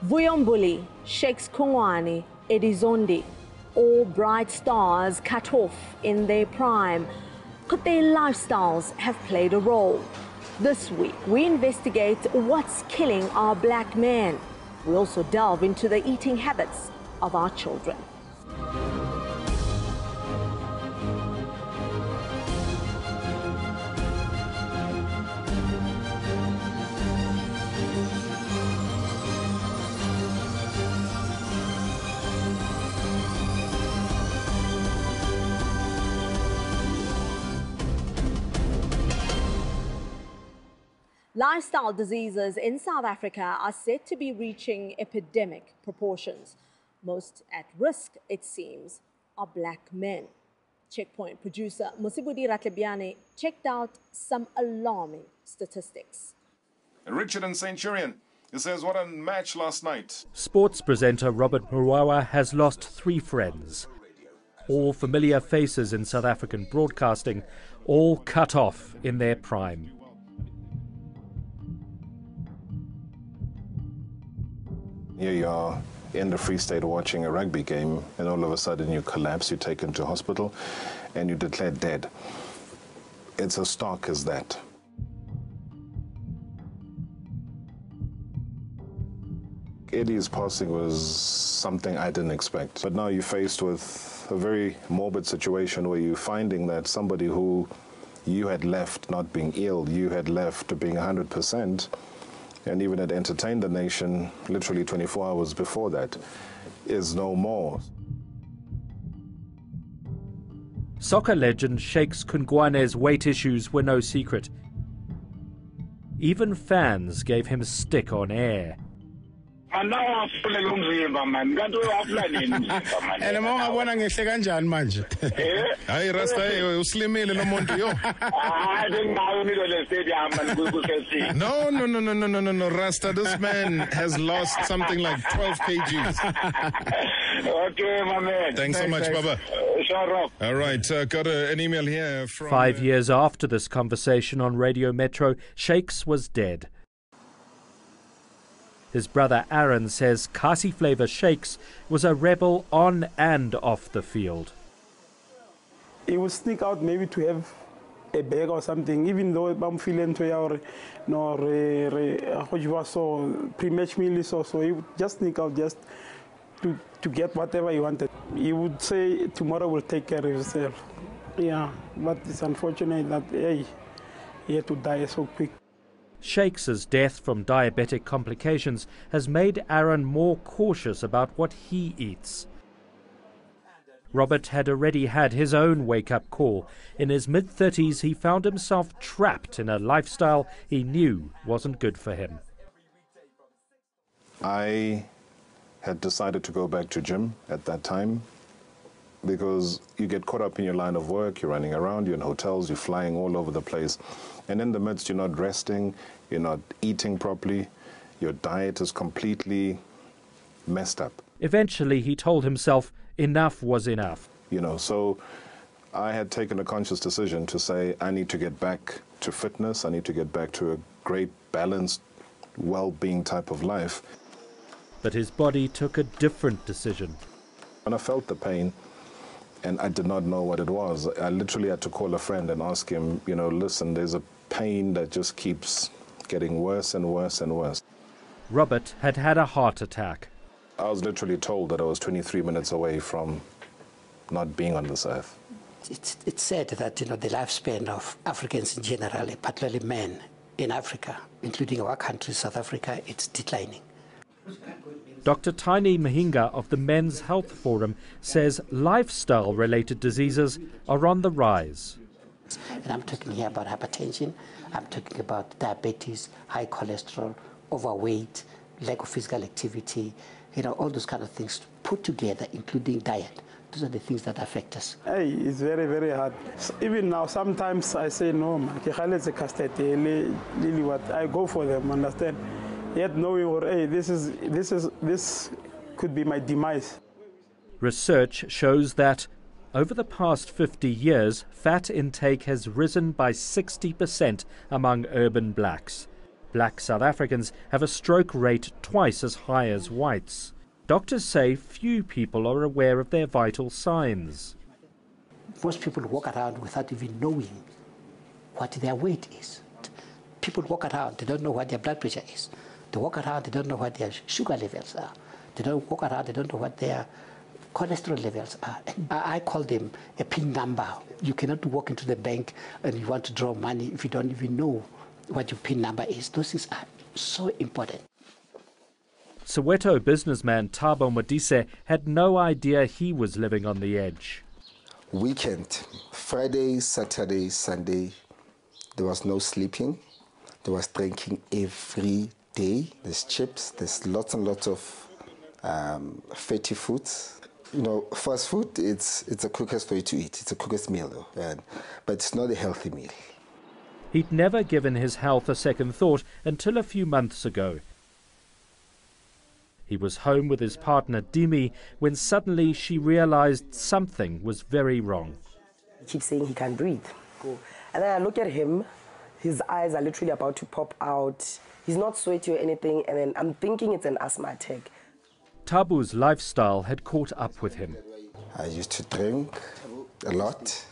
Vuyo Mbuli, shakes Kungwane, Zondi, all bright stars cut off in their prime. Could their lifestyles have played a role? This week, we investigate what's killing our black men. We also delve into the eating habits of our children. Lifestyle diseases in South Africa are said to be reaching epidemic proportions. Most at risk, it seems, are black men. Checkpoint producer Musibudi Ratlebiane checked out some alarming statistics. Richard and Centurion, he says, what a match last night. Sports presenter Robert Murawa has lost 3 friends. All familiar faces in South African broadcasting, all cut off in their prime. Here you are in the Free State watching a rugby game, and all of a sudden you collapse, you're taken to hospital, and you're declared dead. It's as stark as that. Eddie's passing was something I didn't expect. But now you're faced with a very morbid situation where you're finding that somebody who you had left not being ill, you had left being 100%, and even had entertained the nation literally 24 hours before that, is no more. Soccer legend Shakes Kungwane's weight issues were no secret. Even fans gave him stick on air. And uslimile lo muntu yo. No, Rasta, this man has lost something like 12 kgs. Okay, my man. Thanks so much, Baba. Sure. All right, got an email here from... 5 years after this conversation on Radio Metro, Shakes was dead. His brother Aaron says Kasi Flavor Shakes was a rebel on and off the field. He would sneak out maybe to have a bag or something, even though I'm feeling to so pre-match meal so he would just sneak out just to get whatever he wanted. He would say tomorrow will take care of himself. Yeah, but it's unfortunate that he had to die so quick. Shakes' death from diabetic complications has made Aaron more cautious about what he eats. Robert had already had his own wake-up call. In his mid-30s, he found himself trapped in a lifestyle he knew wasn't good for him. I had decided to go back to gym at that time because you get caught up in your line of work, you're running around, you're in hotels, you're flying all over the place. And in the midst, you're not resting, you're not eating properly, your diet is completely messed up. Eventually, he told himself enough was enough. So I had taken a conscious decision to say, I need to get back to fitness, I need to get back to a great, balanced, well-being type of life. But his body took a different decision. When I felt the pain, and I did not know what it was, I literally had to call a friend and ask him, listen, there's a pain that just keeps getting worse and worse and worse. Robert had had a heart attack. I was literally told that I was 23 minutes away from not being on this earth. It's said that the lifespan of Africans in general, particularly men in Africa, including our country, South Africa, it's declining. Dr. Tiny Mahinga of the Men's Health Forum says lifestyle-related diseases are on the rise. And I'm talking here about hypertension, I'm talking about diabetes, high cholesterol, overweight, lack of physical activity, all those kind of things put together, including diet. Those are the things that affect us. It's very, very hard. Even now, sometimes I say, no, I go for them, understand? Yet knowing, this could be my demise. Research shows that over the past 50 years, fat intake has risen by 60% among urban blacks. Black South Africans have a stroke rate twice as high as whites. Doctors say few people are aware of their vital signs. Most people walk around without even knowing what their weight is. People walk around, they don't know what their blood pressure is. They walk around, they don't know what their sugar levels are. They don't walk around, they don't know what their cholesterol levels are. I call them a PIN number. You cannot walk into the bank and you want to draw money if you don't even know what your PIN number is. Those things are so important. Soweto businessman Thabo Modise had no idea he was living on the edge. Weekend, Friday, Saturday, Sunday, there was no sleeping. There was drinking every day. There's chips, there's lots and lots of fatty foods. You know, fast food, it's the quickest way to eat. It's the quickest meal, but it's not a healthy meal. He'd never given his health a second thought until a few months ago. He was home with his partner Dimi when suddenly she realized something was very wrong. He keeps saying he can't breathe. And then I look at him, his eyes are literally about to pop out. He's not sweaty or anything, and then I'm thinking it's an asthma attack. Thabo's lifestyle had caught up with him. I used to drink a lot.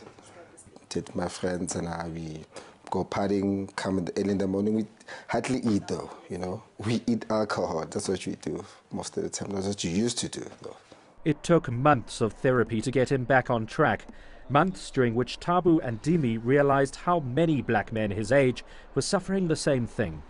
Did my friends and I, we go partying, come early in the morning. We hardly eat though, you know. We eat alcohol, that's what we do most of the time. That's what you used to do though. It took months of therapy to get him back on track. Months during which Thabo and Dimi realized how many black men his age were suffering the same thing.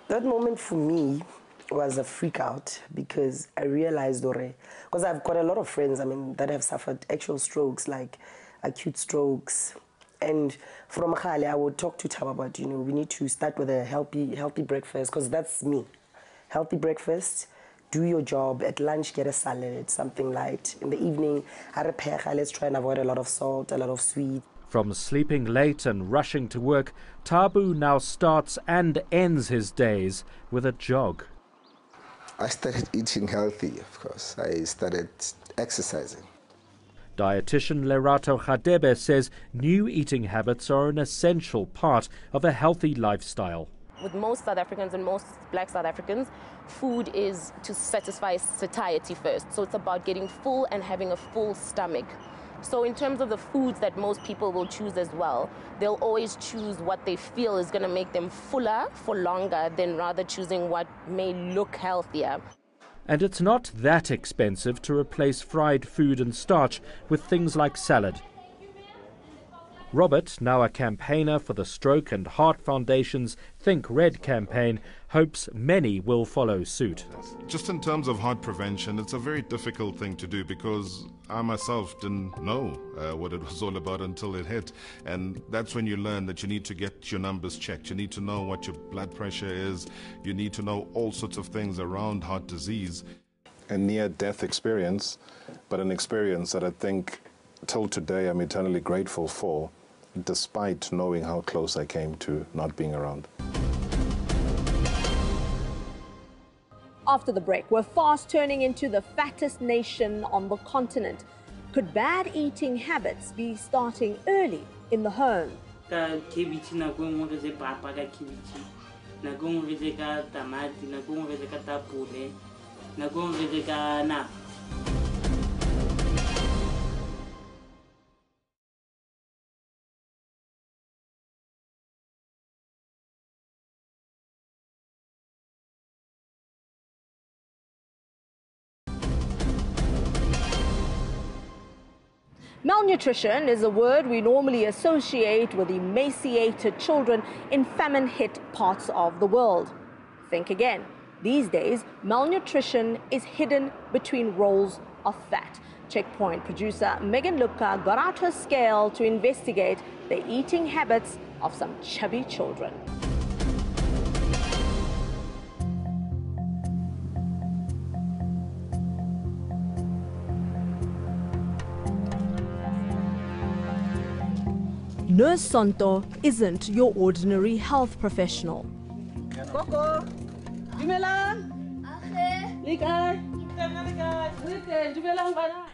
That moment for me was a freak out because I realized, because I've got a lot of friends, that have suffered actual strokes, like acute strokes. And from Khale, I would talk to Thabo about, we need to start with a healthy breakfast, because that's me. Healthy breakfast, do your job. At lunch, get a salad, something light. In the evening, let's try and avoid a lot of salt, a lot of sweet. From sleeping late and rushing to work, Thabo now starts and ends his days with a jog. I started eating healthy, of course. I started exercising. Dietitian Lerato Khadebe says new eating habits are an essential part of a healthy lifestyle. With most South Africans and most black South Africans, food is to satisfy satiety first. So it's about getting full and having a full stomach. So in terms of the foods that most people will choose as well, they'll always choose what they feel is going to make them fuller for longer than rather choosing what may look healthier. And it's not that expensive to replace fried food and starch with things like salad. Robert, now a campaigner for the Stroke and Heart Foundation's Think Red campaign, hopes many will follow suit. Just in terms of heart prevention, it's a very difficult thing to do because I myself didn't know what it was all about until it hit. And that's when you learn that you need to get your numbers checked. You need to know what your blood pressure is. You need to know all sorts of things around heart disease. A near-death experience, but an experience that I think till today I'm eternally grateful for, despite knowing how close I came to not being around. After the break, we're fast turning into the fattest nation on the continent. Could bad eating habits be starting early in the home? Malnutrition is a word we normally associate with emaciated children in famine-hit parts of the world. Think again. These days, malnutrition is hidden between rolls of fat. Checkpoint producer Megan Luka got out her scale to investigate the eating habits of some chubby children. Nurse Santo isn't your ordinary health professional.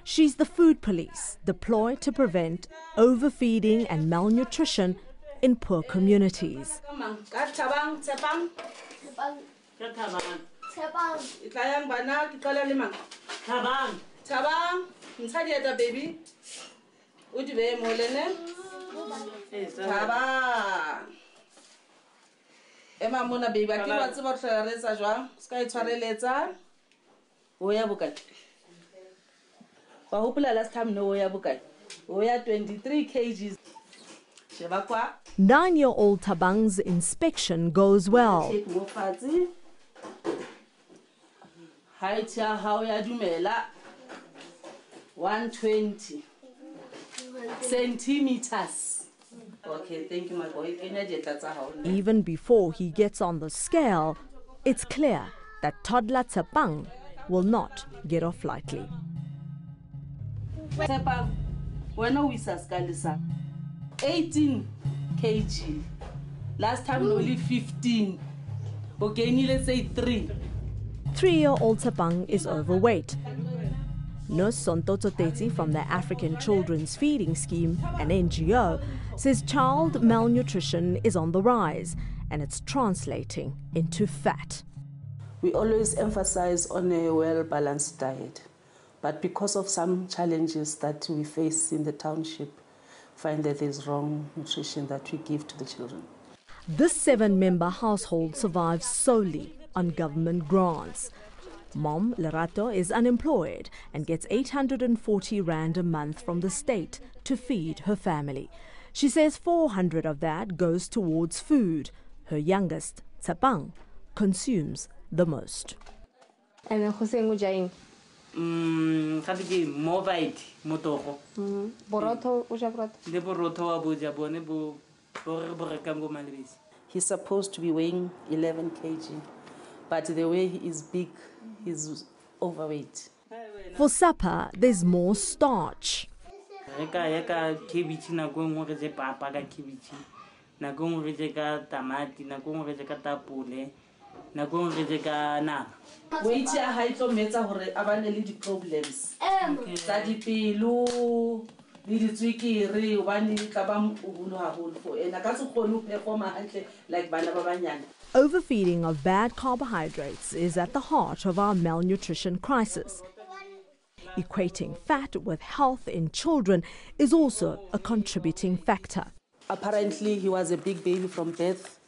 She's the food police deployed to prevent overfeeding and malnutrition in poor communities. Emma mona baby a ke wa tseba go tlharetsa jwang ska e tshwareletsa o ya bokae wa hopola last time no o ya bokae o ya 23 kgs sheba kwa 9-year-old Thabang's inspection goes well. take mo fatsi height ya hao ya dumela 120 centimeters. Okay, thank you, my boy. Even before he gets on the scale, it's clear that toddler Thabang will not get off lightly. Thabang, when we saskalisa 18 kg. Last time only 15. Okay, let's say 3. 3-year-old Thabang is overweight. Nurse Sontoto Teti from the African Children's Feeding Scheme, an NGO, says child malnutrition is on the rise and it's translating into fat. We always emphasize on a well-balanced diet, but because of some challenges that we face in the township, find that there's wrong nutrition that we give to the children. This 7-member household survives solely on government grants. Mom Lerato is unemployed and gets 840 rand a month from the state to feed her family. She says 400 of that goes towards food. Her youngest, Thabang, consumes the most. And then Hussein Mujain. Movite motoro. Boroto uja broto. De boroto abuja bone bo kango malibisi. He's supposed to be weighing 11 kg, but the way he is big, he's overweight. For supper, there's more starch. Yaka kibichi na go ngwe je papa ka kibichi. Na go ngwe je ka tamati, na go ngwe je ka tapole, na go ngwe je ka na. Weight ya ha itlo metsa hore abane le di problems. Tsa dipelo le ditswekere obane ka ba moholo haholo for ena ka se khone ho performa hantle like bana ba banyane. Overfeeding of bad carbohydrates is at the heart of our malnutrition crisis. Equating fat with health in children is also a contributing factor. Apparently, he was a big baby from birth,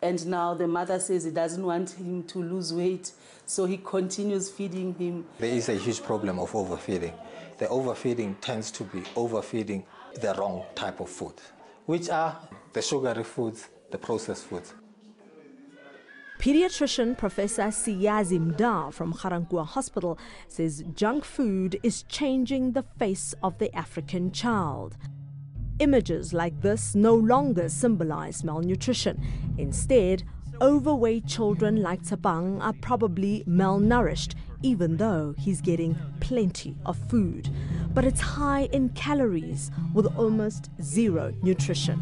and now the mother says he doesn't want him to lose weight, so he continues feeding him. There is a huge problem of overfeeding. The overfeeding tends to be overfeeding the wrong type of food, which are the sugary foods, the processed foods. Pediatrician Professor Siyazi Mda from Garankuwa Hospital says junk food is changing the face of the African child. Images like this no longer symbolize malnutrition. Instead, overweight children like Thabang are probably malnourished, even though he's getting plenty of food. But it's high in calories with almost zero nutrition.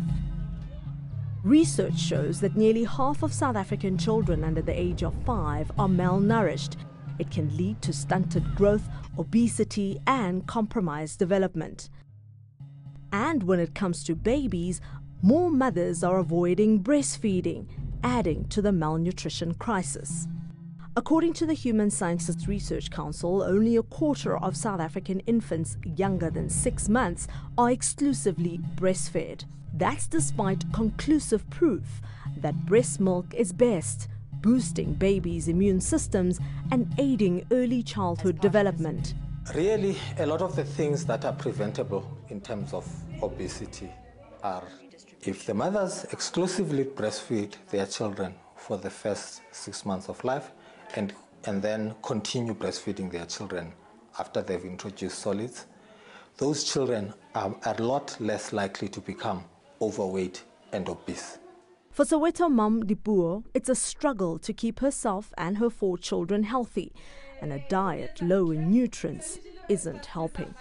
Research shows that nearly half of South African children under the age of 5 are malnourished. It can lead to stunted growth, obesity, and compromised development. And when it comes to babies, more mothers are avoiding breastfeeding, adding to the malnutrition crisis. According to the Human Sciences Research Council, only a quarter of South African infants younger than 6 months are exclusively breastfed. That's despite conclusive proof that breast milk is best, boosting babies' immune systems and aiding early childhood development. Really, a lot of the things that are preventable in terms of obesity are if the mothers exclusively breastfeed their children for the first 6 months of life and then continue breastfeeding their children after they've introduced solids, those children are a lot less likely to become overweight and obese. For Soweto mom Dipuo, it's a struggle to keep herself and her 4 children healthy, and a diet low in nutrients isn't helping.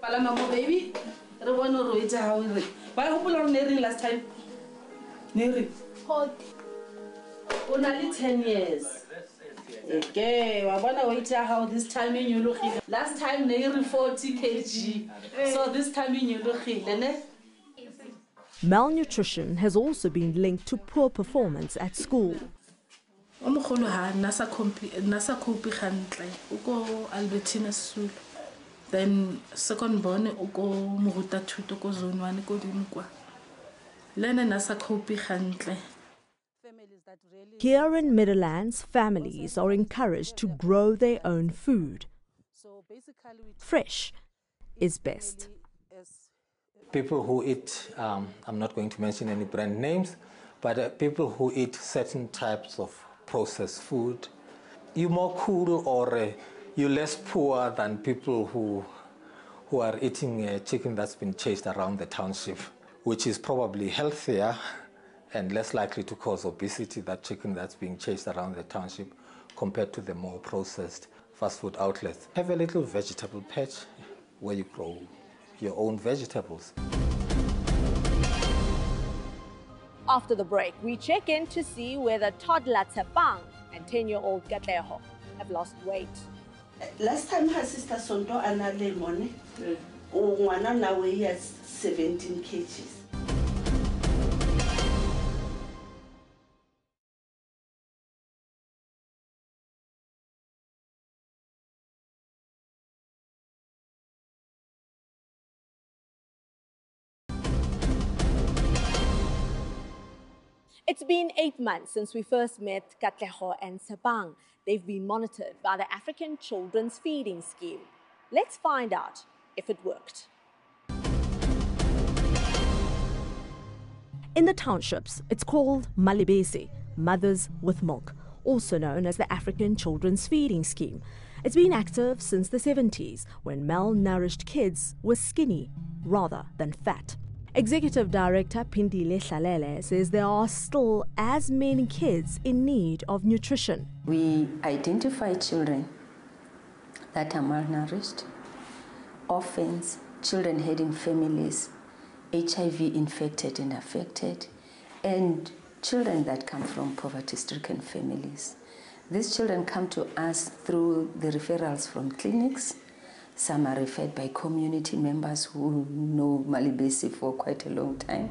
Last time, only 10 years. Okay, I want to wait how this time in you look. Last time, 40 kg. So this time in you look. Malnutrition has also been linked to poor performance at school. Then second born uko muruta thuto ko zone 1 ko dimkwa. Lena nasa kopi hantle. Here in Middlelands, families are encouraged to grow their own food. Fresh is best. People who eat, I'm not going to mention any brand names, but people who eat certain types of processed food, you're more cool or you're less poor than people who are eating chicken that's been chased around the township, which is probably healthier and less likely to cause obesity, that chicken that's being chased around the township, compared to the more processed fast food outlets. Have a little vegetable patch where you grow your own vegetables. After the break, we check in to see whether toddler Tsepang and 10-year-old Katleho have lost weight. Last time her sister Zondi ana lemon, ngwana now he has 17 kgs. It's been 8 months since we first met Katleho and Tsepang. They've been monitored by the African Children's Feeding Scheme. Let's find out if it worked. In the townships, it's called Malibesi, Mothers with Milk, also known as the African Children's Feeding Scheme. It's been active since the 70s, when malnourished kids were skinny rather than fat. Executive Director Pindile Hlalele says there are still as many kids in need of nutrition. We identify children that are malnourished, orphans, children heading families, HIV infected and affected, and children that come from poverty-stricken families. These children come to us through the referrals from clinics. Some are referred by community members who know Malibesi for quite a long time.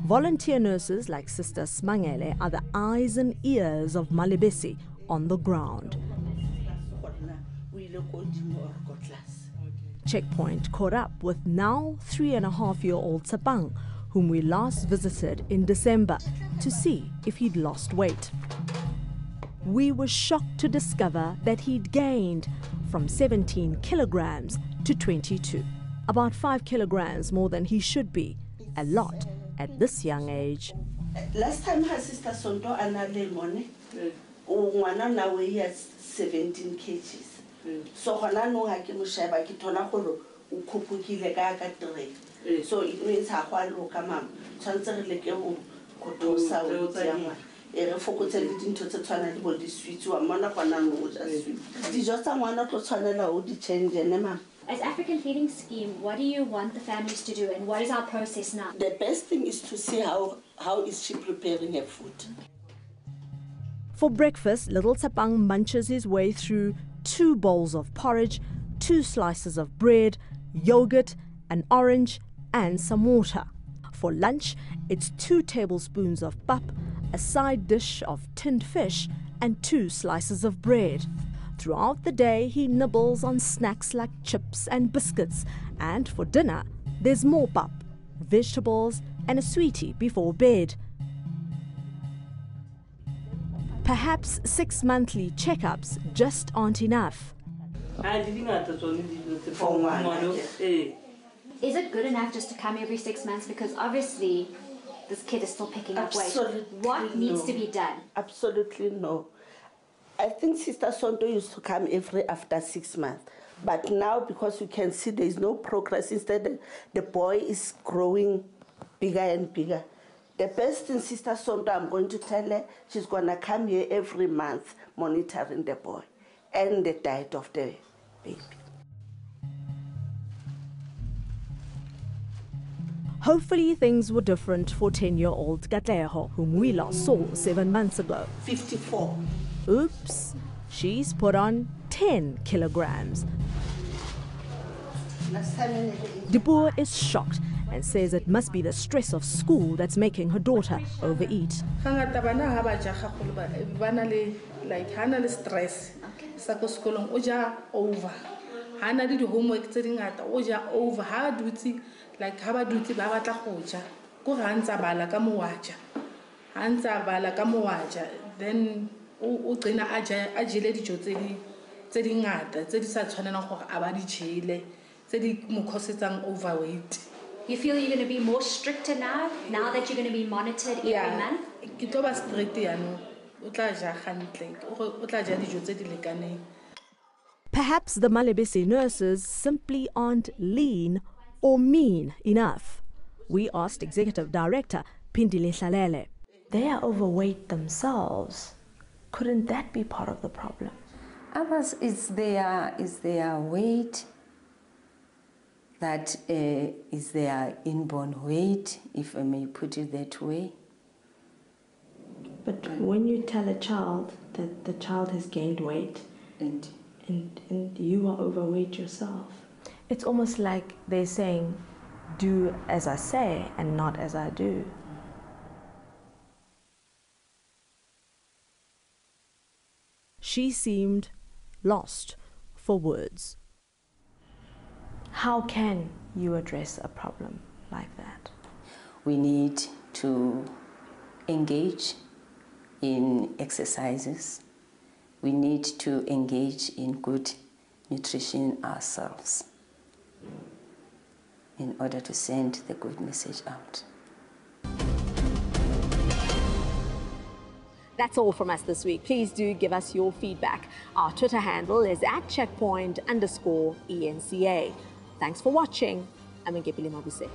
Volunteer nurses like Sister Smangele are the eyes and ears of Malibesi on the ground. Checkpoint caught up with now 3.5-year-old Tsepang, whom we last visited in December to see if he'd lost weight. We were shocked to discover that he'd gained from 17 kilograms to 22. About 5 kilograms more than he should be, a lot at this young age. Last time her sister Zondi ana lemon, ngwana now he has 17 kgs. So hona no ha ke mo sheba ke thola gore o khupukile ka ka 3. So it means ha kwa lo ka mama tshwantse re leke go thusa o tsaya re fokotse le dintho tse tshwana le bo di sweets wa mona gona no ja sweet dijo tsa ngwana tlo tshwanela o di change ne mama. As African Feeding Scheme, what do you want the families to do and what is our process now? The best thing is to see how is she preparing her food. For breakfast, little Tsepang munches his way through 2 bowls of porridge, 2 slices of bread, yogurt, an orange and some water. For lunch, it's 2 tablespoons of pap, a side dish of tinned fish and 2 slices of bread. Throughout the day, he nibbles on snacks like chips and biscuits, and for dinner, there's more pap, vegetables and a sweetie before bed. Perhaps 6 monthly checkups just aren't enough. Is it good enough just to come every 6 months? Because obviously this kid is still picking up weight. What needs to be done? Absolutely no. I think Sister Zondi used to come after 6 months. But now, because you can see there is no progress, instead the boy is growing bigger and bigger. The best thing, Sister Zondi, I'm going to tell her, she's going to come here every month monitoring the boy and the diet of the baby. Hopefully things were different for 10-year-old Katleho, whom we last saw 7 months ago. 54. Oops, she's put on 10 kilograms. De Boer is shocked and says it must be the stress of school that's making her daughter overeat. Hangata bana ha ba ja gagolo ba na le like hana le stress sa ko sekolong o ja over hana le di homework tse dingata o ja over ha dutse like ha ba dutse ba batla go ja go rantsa bala ka mowaja hantsa bala ka mowaja then o tsena a jele dijo tse dingata tse di sa tshwanela gore a ba di jele tse di mo cosetsang overweight. You feel you're going to be more stricter now that you're going to be monitored every month? Ke tlo ba strict yana o tla ja gantle o tla ja dijo tse di lekaneng. Perhaps the Malebisi nurses simply aren't lean or mean enough. We asked Executive Director Pindile Hlalele. They are overweight themselves. Couldn't that be part of the problem? Others, is their weight, that is their inborn weight, if I may put it that way. But when you tell a child that the child has gained weight and you are overweight yourself, it's almost like they're saying, do as I say and not as I do. She seemed lost for words. How can you address a problem like that? We need to engage in exercises. We need to engage in good nutrition ourselves in order to send the good message out. That's all from us this week. Please do give us your feedback. Our Twitter handle is @checkpoint_eNCA. Thanks for watching. I'm Ngepeli Mabuse.